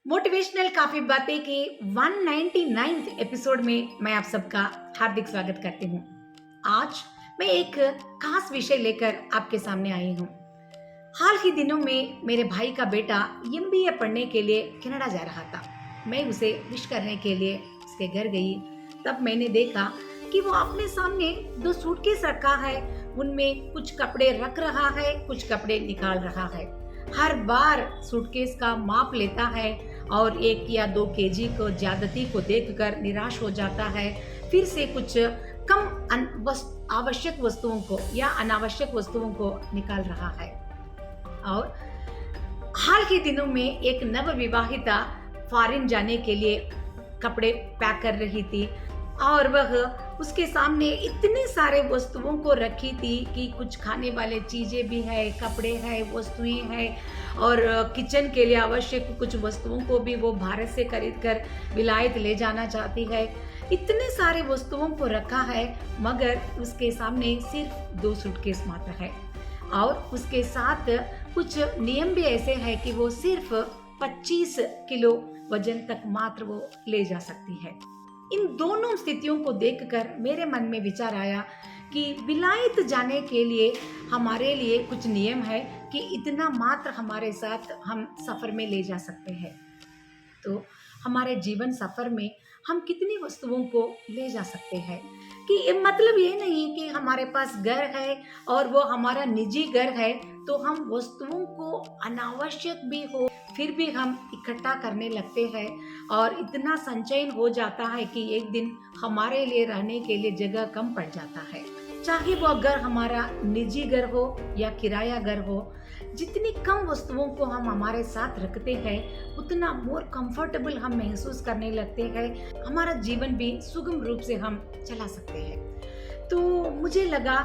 Motivational काफी बातें के 199th एपिसोड में मैं आप सबका हार्दिक स्वागत करती हूँ। आज मैं एक खास विषय लेकर आपके सामने आई हूँ। हाल ही दिनों में मेरे भाई का बेटा एमबीए पढ़ने के लिए कनाडा जा रहा था। मैं उसे विश करने के लिए उसके घर गई। तब मैंने देखा कि वो अपने सामने 2 सूटकेस रखा है, उनमें कुछ कपड़े रख रहा है, कुछ कपड़े निकाल रहा है। हर बार सूटकेस का माप लेता है और 1 या 2 केजी को ज्यादती को देखकर निराश हो जाता है। फिर से कुछ कम आवश्यक वस्तुओं को या अनावश्यक वस्तुओं को निकाल रहा है। और हाल के दिनों में एक नवविवाहिता फॉरेन जाने के लिए कपड़े पैक कर रही थी और वह उसके सामने इतने सारे वस्तुओं को रखी थी कि कुछ खाने वाले चीजें भी है, कपड़े है, वस्तुएं हैं और किचन के लिए आवश्यक कुछ वस्तुओं को भी वो भारत से खरीद कर विलायत ले जाना चाहती है। इतने सारे वस्तुओं को रखा है मगर उसके सामने सिर्फ 2 सूटकेस मात्र है और उसके साथ कुछ नियम भी ऐसे है कि वो सिर्फ 25 किलो वजन तक मात्र वो ले जा सकती है। इन दोनों स्थितियों को देखकर मेरे मन में विचार आया कि विलायत जाने के लिए हमारे लिए कुछ नियम है कि इतना मात्र हमारे साथ हम सफर में ले जा सकते हैं। तो हमारे जीवन सफर में हम कितनी वस्तुओं को ले जा सकते हैं कि मतलब ये नहीं कि हमारे पास घर है और वो हमारा निजी घर है तो हम वस्तुओं को अनावश्यक भी हो फिर भी हम इकट्ठा करने लगते हैं और इतना संचयन हो जाता है कि एक दिन हमारे लिए रहने के लिए जगह कम पड़ जाता है। चाहे वो घर हमारा निजी घर हो या किराया घर हो, जितनी कम वस्तुओं को हम हमारे साथ रखते हैं उतना मोर कंफर्टेबल हम महसूस करने लगते हैं। हमारा जीवन भी सुगम रूप से हम चला सकते हैं। तो मुझे लगा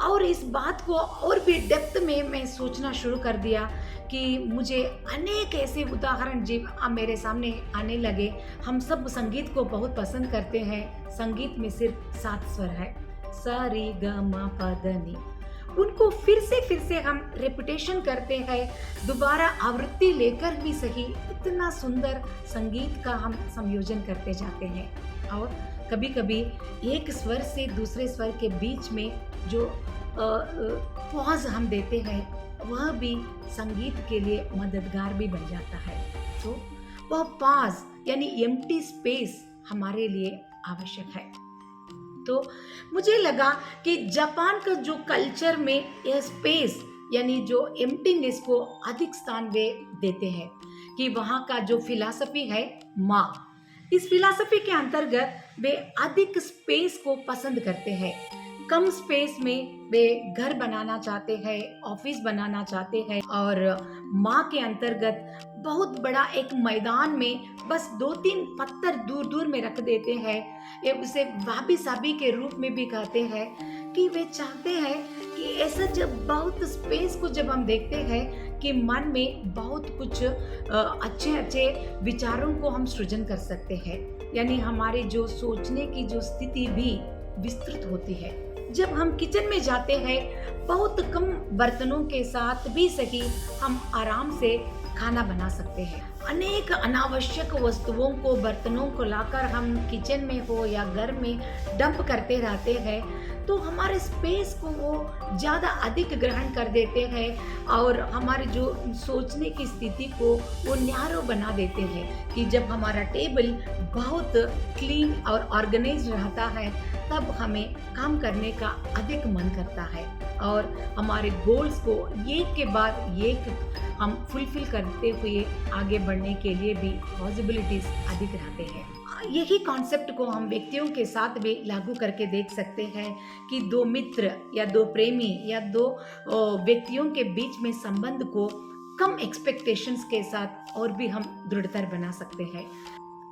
और इस बात को और भी डेप्थ में मैं सोचना शुरू कर दिया कि मुझे अनेक ऐसे उदाहरण मेरे सामने आने लगे। हम सब संगीत को बहुत पसंद करते हैं। संगीत में सिर्फ 7 स्वर है, सा रे ग म प ध नि। उनको फिर से हम रेपिटेशन करते हैं, दोबारा आवृत्ति लेकर भी सही इतना सुंदर संगीत का हम संयोजन करते जाते हैं। और कभी कभी एक स्वर से दूसरे स्वर के बीच में जो पॉज हम देते हैं वह भी संगीत के लिए मददगार भी बन जाता है। तो वह पॉज यानी एम्प्टी स्पेस हमारे लिए आवश्यक है। तो मुझे लगा कि जापान का जो कल्चर में यह स्पेस यानी जो एम्प्टीनेस को अधिक स्थान वे देते हैं कि वहाँ का जो फिलॉसफी है माँ, इस फिलॉसफी के अंतर्गत वे अधिक स्पेस को पसंद करते हैं। कम स्पेस में वे घर बनाना चाहते हैं, ऑफिस बनाना चाहते हैं और माँ के अंतर्गत बहुत बड़ा एक मैदान में बस 2-3 पत्थर दूर दूर में रख देते हैं। ये उसे वाबी साबी के रूप में भी कहते हैं कि वे चाहते हैं कि ऐसा जब बहुत स्पेस को जब हम देखते हैं कि मन में बहुत कुछ अच्छे विचारों को हम सृजन कर सकते हैं, यानी हमारी जो सोचने की जो स्थिति भी विस्तृत होती है। जब हम किचन में जाते हैं बहुत कम बर्तनों के साथ भी सही हम आराम से खाना बना सकते हैं। अनेक अनावश्यक वस्तुओं को बर्तनों को लाकर हम किचन में हो या घर में डंप करते रहते हैं तो हमारे स्पेस को वो ज़्यादा अधिक ग्रहण कर देते हैं और हमारे जो सोचने की स्थिति को वो न्यारो बना देते हैं कि जब हमारा टेबल बहुत क्लीन और ऑर्गेनाइज्ड रहता है तब हमें काम करने का अधिक मन करता है और हमारे गोल्स को एक के बाद एक हम फुलफिल करते हुए आगे बढ़ने के लिए भी पॉसिबिलिटीज अधिक रहते हैं। यही कॉन्सेप्ट को हम व्यक्तियों के साथ भी लागू करके देख सकते हैं कि 2 मित्र या 2 प्रेमी या 2 व्यक्तियों के बीच में संबंध को कम एक्सपेक्टेशंस के साथ और भी हम दृढ़तर बना सकते हैं।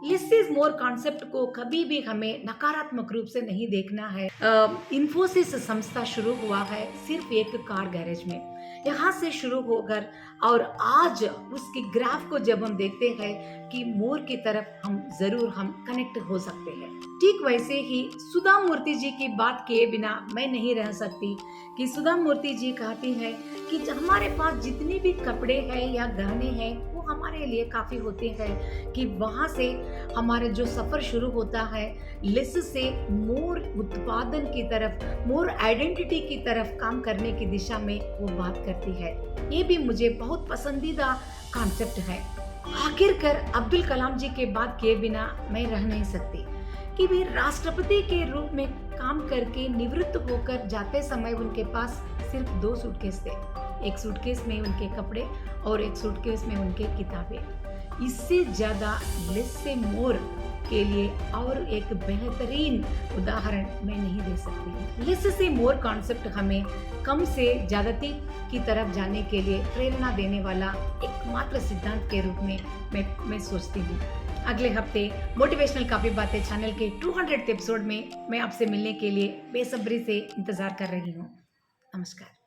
लेस इज मोर कॉन्सेप्ट को कभी भी हमें नकारात्मक रूप से नहीं देखना है। इन्फोसिस संस्था शुरू हुआ है सिर्फ एक कार गैरेज में, यहाँ से शुरू होकर और आज उसकी ग्राफ को जब हम देखते हैं कि मोर की तरफ हम कनेक्ट हो सकते हैं। ठीक वैसे ही सुधा मूर्ति जी की बात किए बिना मैं नहीं रह सकती कि सुधा मूर्ति जी कहती है कि हमारे पास जितने भी कपड़े हैं या गहने हैं वो हमारे लिए काफ़ी होते हैं कि वहाँ से हमारे जो सफ़र शुरू होता है, लेस से मोर उत्पादन की तरफ, मोर आइडेंटिटी की तरफ काम करने की दिशा में वो बात करती है। ये भी मुझे बहुत पसंदीदा कॉन्सेप्ट है। आखिरकार अब्दुल कलाम जी के बात किए बिना मैं रह नहीं सकती कि वे राष्ट्रपति के रूप में काम करके निवृत्त होकर जाते समय उनके पास सिर्फ 2 सूटकेस थे। एक सूटकेस में उनके कपड़े और एक सूटकेस में उनके किताबें। इससे ज़्यादा लेस से मोर के लिए और एक बेहतरीन उदाहरण मैं नहीं दे सकती। लेस से मोर कॉन्सेप्ट हमें कम से ज्यादती की तरफ जाने के लिए प्रेरणा देने वाला एकमात्र सिद्धांत के रूप में मैं सोचती हूँ। अगले हफ्ते मोटिवेशनल काफी बातें चैनल के 200th एपिसोड में मैं आपसे मिलने के लिए बेसब्री से इंतजार कर रही हूँ। नमस्कार।